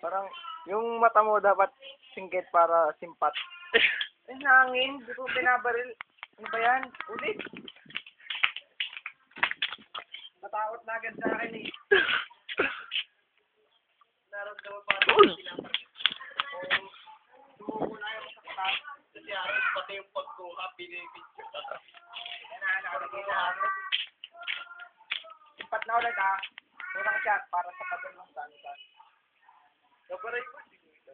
Parang, yung mata mo dapat singkit para simpat. Eh, hangin. Di ko binabaril. Ano ba yan? Ulit. Natakot na agad sa akin eh. Naramdaman parang pinaparil. Sumuko na yung sakta. Kasi aras pati yung pagkuha, pinipicture ka. Yan na, nakalagay na ako. Simpat na ulit ah. Unang shot para sa padalong saan. Nabaray ko dito.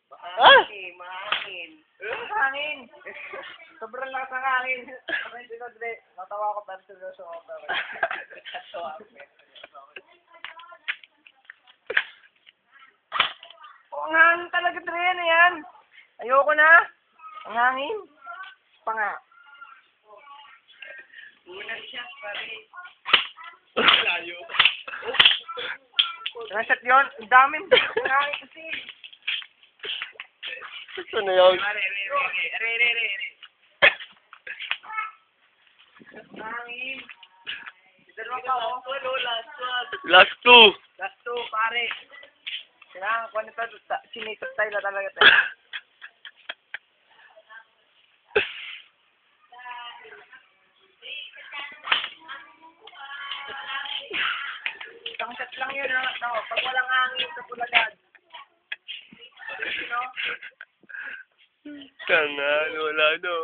Mahangin, mahangin. Mahangin! Sobrang lakas ng hangin. Sobrang sinodre. Natawa ko pero seryoso ako. Natawa ko. Ang hangin talaga, Dre. Ano yan? Ayoko na. Ang hangin. Pa nga. Unang shot, pare. Layo. Unang shot yun. Ang dami. Ang hangin kasi. Ano yun? Re. Hangin. Dalawa pa oh. Last two. Last two, pare. Kailangan ko nito. Sinitap tayo na talaga tayo. Isang shot lang yun, ha? No, pag walang hangin sa Bulacan. Sino? Tangan, wala no.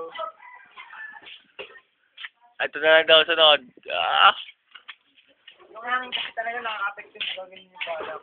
Ito na lang daw sunod. Ah! Yung hangin kasi talaga nakaka-affect yung gagawin yung bala.